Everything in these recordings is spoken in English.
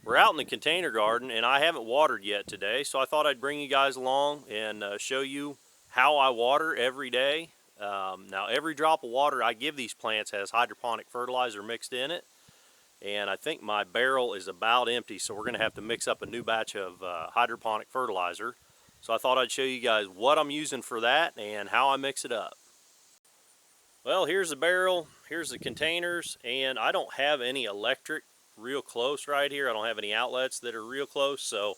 We're out in the container garden and I haven't watered yet today, so I thought I'd bring you guys along and show you how I water every day. Now every drop of water I give these plants has hydroponic fertilizer mixed in it, and I think my barrel is about empty, so we're going to have to mix up a new batch of hydroponic fertilizer. So I thought I'd show you guys what I'm using for that and how I mix it up. Well, here's the barrel, here's the containers, and I don't have any electric real close right here. I don't have any outlets that are real close, so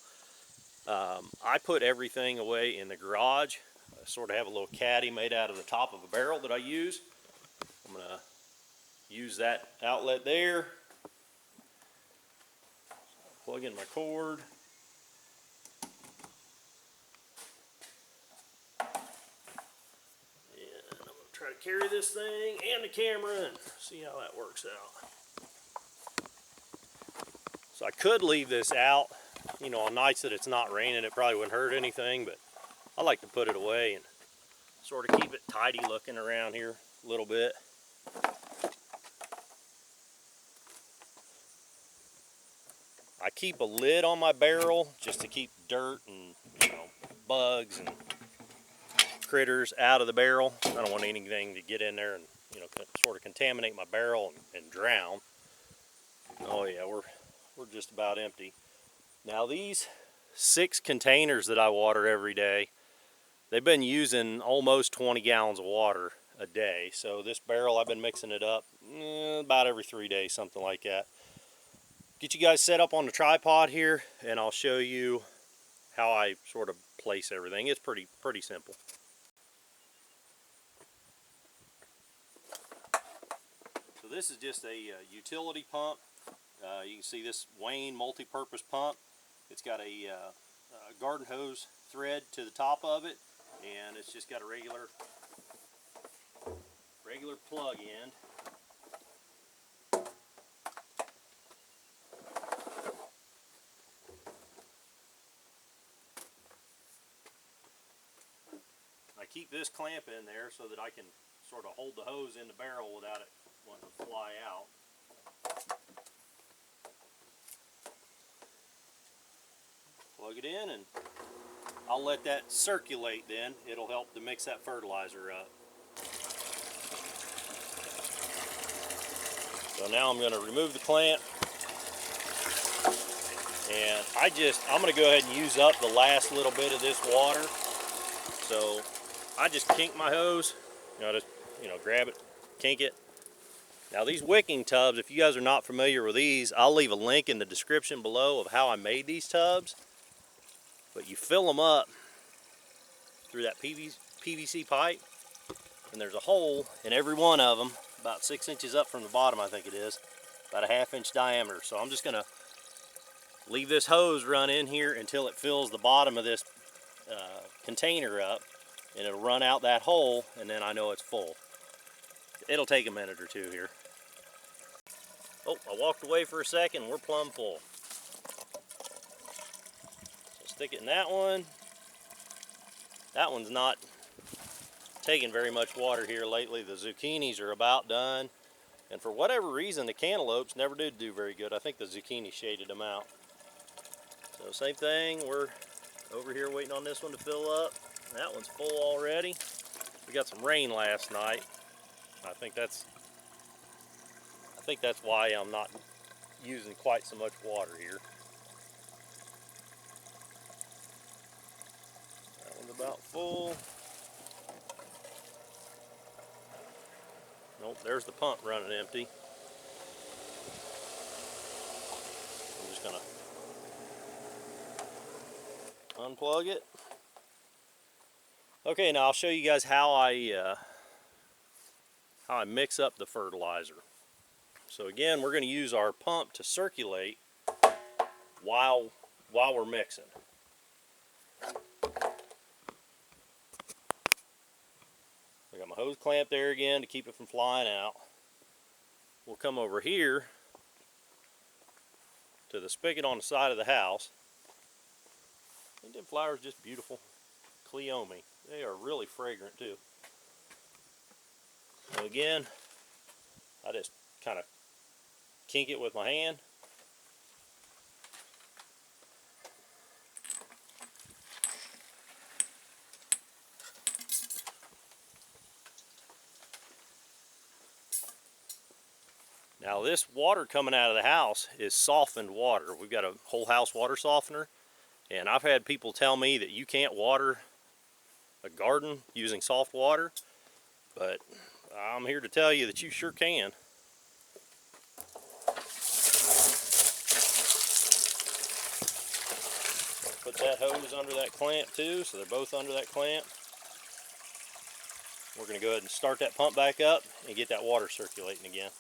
I put everything away in the garage. I sort of have a little caddy made out of the top of a barrel that I use. I'm going to use that outlet there. Plug in my cord. And I'm going to try to carry this thing and the camera and see how that works out. So I could leave this out, you know, on nights that it's not raining. It probably wouldn't hurt anything, but I like to put it away and sort of keep it tidy looking around here a little bit. I keep a lid on my barrel just to keep dirt and, you know, bugs and critters out of the barrel. I don't want anything to get in there and, you know, sort of contaminate my barrel and drown. Oh yeah, we're just about empty. Now these 6 containers that I water every day, they've been using almost 20 gallons of water a day. So this barrel, I've been mixing it up about every 3 days, something like that. Get you guys set up on the tripod here and I'll show you how I sort of place everything. It's pretty simple. So this is just a utility pump. You can see this Wayne multi-purpose pump. It's got a garden hose thread to the top of it, and it's just got a regular plug end. I keep this clamp in there so that I can sort of hold the hose in the barrel without it wanting to fly out. Plug it in and I'll let that circulate then. It'll help to mix that fertilizer up. So now I'm going to remove the clamp. And I'm going to go ahead and use up the last little bit of this water. So I just kink my hose. Just grab it, kink it. Now these wicking tubs, if you guys are not familiar with these, I'll leave a link in the description below of how I made these tubs. But you fill them up through that PVC pipe, and there's a hole in every one of them, about 6 inches up from the bottom, I think it is, about a 1/2 inch diameter. So I'm just going to leave this hose run in here until it fills the bottom of this container up, and it'll run out that hole, and then I know it's full. It'll take a minute or two here. Oh, I walked away for a second, we're plumb full. Stick it in that one. That one's not taking very much water here lately. The zucchinis are about done. And for whatever reason, the cantaloupes never did do very good. I think the zucchini shaded them out. So same thing, we're over here waiting on this one to fill up. That one's full already. We got some rain last night. I think that's why I'm not using quite so much water here. About full. Nope, there's the pump running empty. I'm just gonna unplug it. Okay, now I'll show you guys how I mix up the fertilizer. So again, we're going to use our pump to circulate while we're mixing. I got my hose clamp there again to keep it from flying out. We'll come over here to the spigot on the side of the house. Ain't them flowers just beautiful? Cleome. They are really fragrant too. So again, I just kind of kink it with my hand. Now this water coming out of the house is softened water. We've got a whole house water softener, and I've had people tell me that you can't water a garden using soft water, but I'm here to tell you that you sure can. Put that hose under that clamp too, so they're both under that clamp. We're going to go ahead and start that pump back up and get that water circulating again.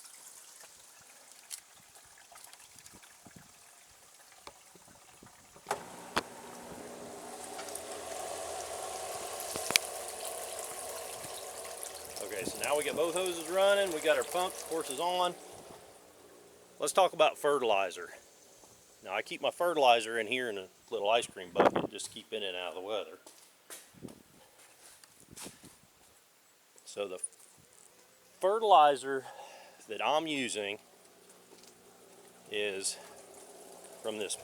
Okay, so now we got both hoses running. We got our pump, of course, is on. Let's talk about fertilizer. Now I keep my fertilizer in here in a little ice cream bucket, just to keep it in and out of the weather. So the fertilizer that I'm using is from this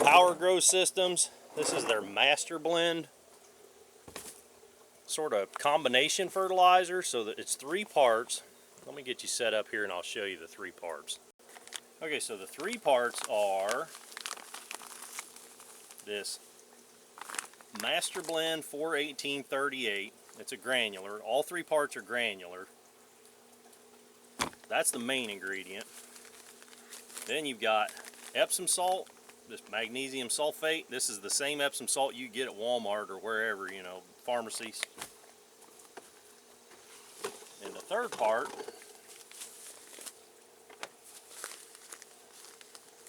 Power Grow Systems. This is their Master Blend sort of combination fertilizer, so that it's 3 parts. Let me get you set up here and I'll show you the 3 parts. Okay, so the 3 parts are this Master Blend 41838. It's a granular. All 3 parts are granular. That's the main ingredient. Then you've got Epsom salt, this magnesium sulfate. This is the same Epsom salt you get at Walmart or wherever, you know, pharmacies. And the 3rd part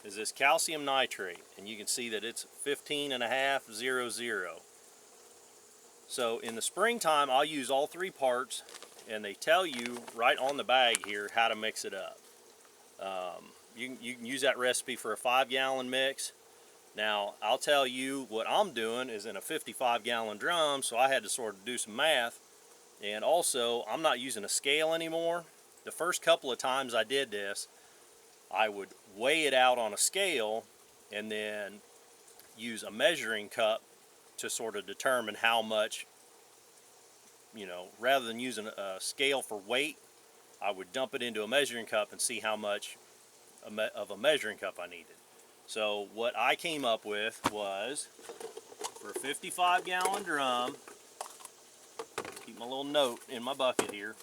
is this calcium nitrate, and you can see that it's 15.500. So in the springtime, I'll use all 3 parts, and they tell you right on the bag here how to mix it up. You can use that recipe for a 5-gallon mix. Now, I'll tell you what I'm doing is in a 55-gallon drum, so I had to sort of do some math. And also, I'm not using a scale anymore. The first couple of times I did this, I would weigh it out on a scale and then use a measuring cup to sort of determine how much, you know, rather than using a scale for weight, I would dump it into a measuring cup and see how much of a measuring cup I needed. So what I came up with was, for a 55-gallon drum, keep my little note in my bucket here,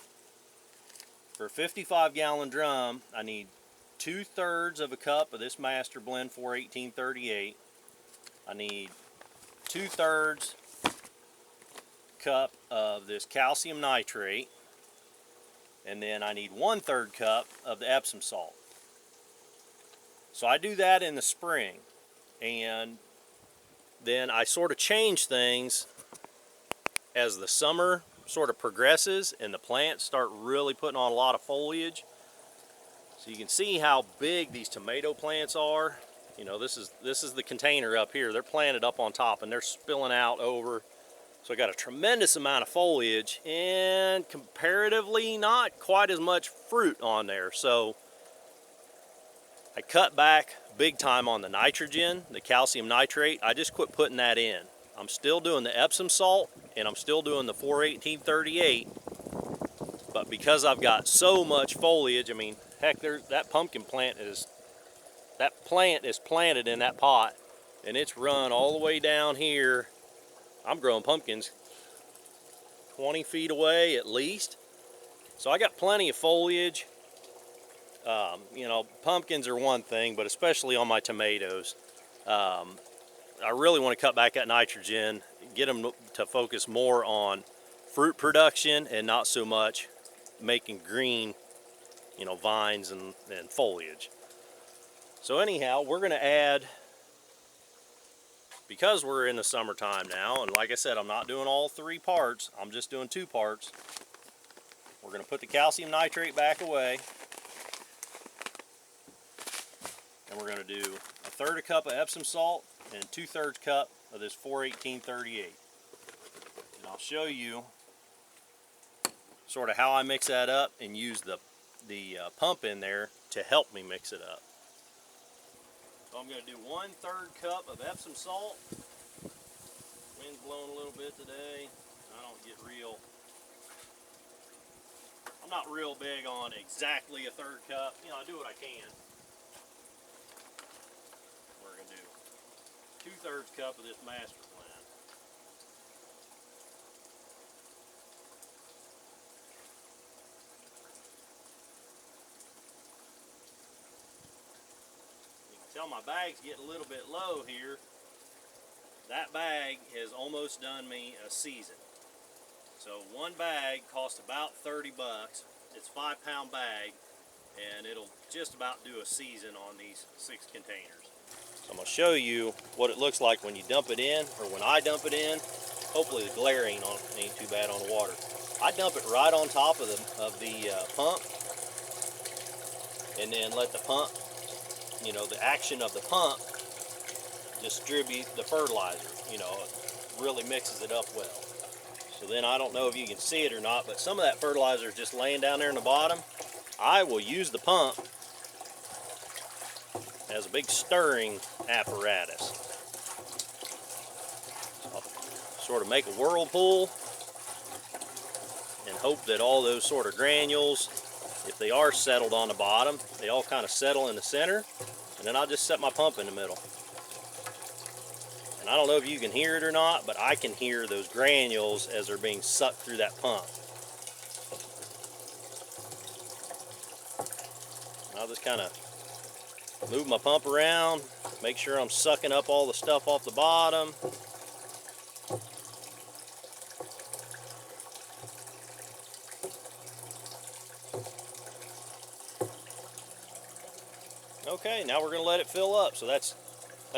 for a 55-gallon drum, I need 2/3 of a cup of this Master Blend 41838. I need 2/3 cup of this calcium nitrate, and then I need 1/3 cup of the Epsom salt. So I do that in the spring, and then I sort of change things as the summer sort of progresses and the plants start really putting on a lot of foliage. So you can see how big these tomato plants are. You know, this is the container up here. They're planted up on top and they're spilling out over. So I got a tremendous amount of foliage and comparatively not quite as much fruit on there. So I cut back big time on the nitrogen, the calcium nitrate. I just quit putting that in. I'm still doing the Epsom salt and I'm still doing the 41838. But because I've got so much foliage, I mean, heck, that pumpkin plant is, that plant is planted in that pot and it's run all the way down here. I'm growing pumpkins 20 feet away at least. So I got plenty of foliage. You know, pumpkins are one thing, but especially on my tomatoes, I really want to cut back that nitrogen, get them to focus more on fruit production and not so much making green, you know, vines and foliage. So anyhow, we're going to add, because we're in the summertime now, and like I said, I'm not doing all 3 parts, I'm just doing 2 parts. We're going to put the calcium nitrate back away. And we're going to do 1/3 cup of Epsom salt and 2/3 cup of this 41838. And I'll show you sort of how I mix that up and use the pump in there to help me mix it up. So I'm going to do 1/3 cup of Epsom salt. Wind's blowing a little bit today. I don't get real I'm not real big on exactly a 1/3 cup. You know, I do what I can. We're going to do 2/3 cup of this master blend. You can tell my bag's getting a little bit low here. That bag has almost done me a season. So one bag costs about 30 bucks. It's a 5-pound bag, and it'll just about do a season on these 6 containers. So I'm going to show you what it looks like when you dump it in, or when I dump it in. Hopefully the glare ain't too bad on the water. I dump it right on top of the pump, and then let the pump, you know, the action of the pump distribute the fertilizer. You know, it really mixes it up well. So then I don't know if you can see it or not, but some of that fertilizer is just laying down there in the bottom. I will use the pump as a big stirring apparatus. So I'll sort of make a whirlpool and hope that all those sort of granules, if they are settled on the bottom, they all kind of settle in the center, and then I'll just set my pump in the middle. And I don't know if you can hear it or not, but I can hear those granules as they're being sucked through that pump. I'll just kind of move my pump around, make sure I'm sucking up all the stuff off the bottom. Okay, now we're going to let it fill up. So that's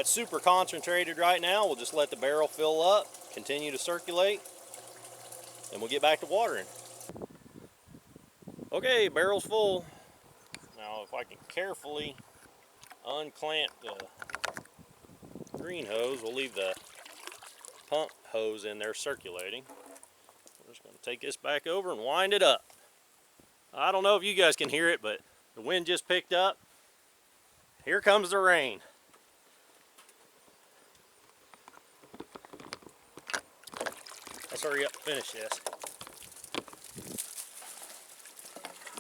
super concentrated right now. We'll just let the barrel fill up, continue to circulate, and we'll get back to watering. Okay, barrel's full. Now if I can carefully unclamp the green hose, we'll leave the pump hose in there circulating. We're just going to take this back over and wind it up. I don't know if you guys can hear it, but the wind just picked up. Here comes the rain. Let's hurry up and finish this.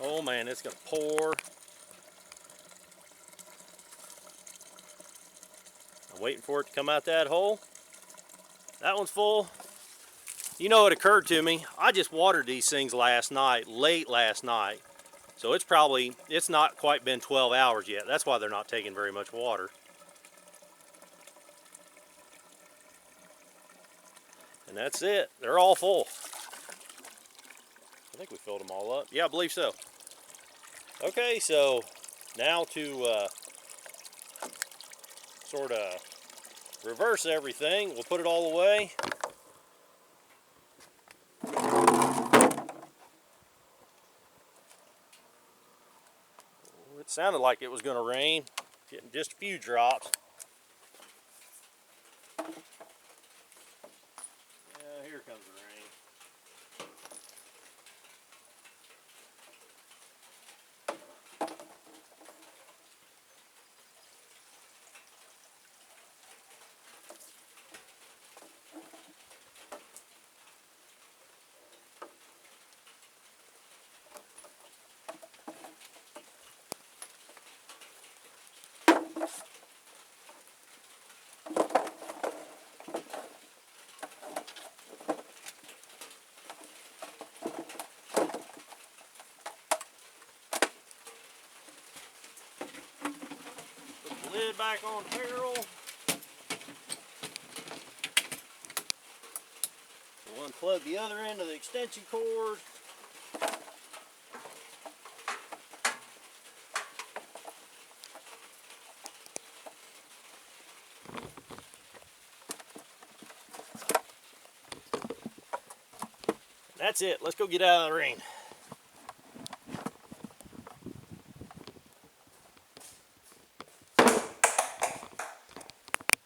Oh man, it's going to pour. I'm waiting for it to come out that hole. That one's full. You know, it occurred to me, I just watered these things last night, late last night. So it's not quite been 12 hours yet. That's why they're not taking very much water. And that's it. They're all full. I think we filled them all up. Yeah, I believe so. Okay, so now to sort of reverse everything, we'll put it all away. It sounded like it was going to rain, getting just a few drops. Yeah, here comes the rain. Lid back on the barrel. We'll unplug the other end of the extension cord. That's it. Let's go get out of the rain.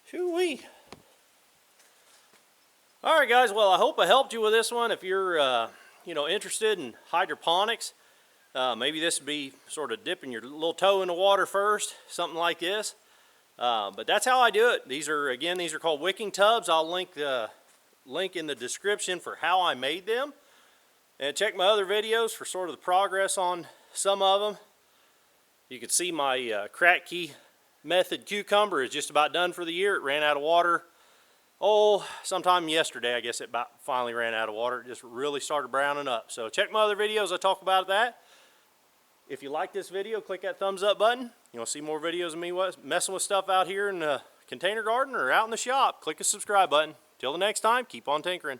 Shoo-wee. All right, guys. Well, I hope I helped you with this one. If you're, interested in hydroponics, maybe this would be sort of dipping your little toe in the water first, something like this. But that's how I do it. These are called wicking tubs. I'll link in the description for how I made them. And check my other videos for sort of the progress on some of them. You can see my Kratky method cucumber is just about done for the year. It ran out of water. Oh, sometime yesterday, I guess it about finally ran out of water. It just really started browning up. So check my other videos. I talk about that. If you like this video, click that thumbs up button. You want to see more videos of me messing with stuff out here in the container garden or out in the shop, click the subscribe button. Till the next time, keep on tinkering.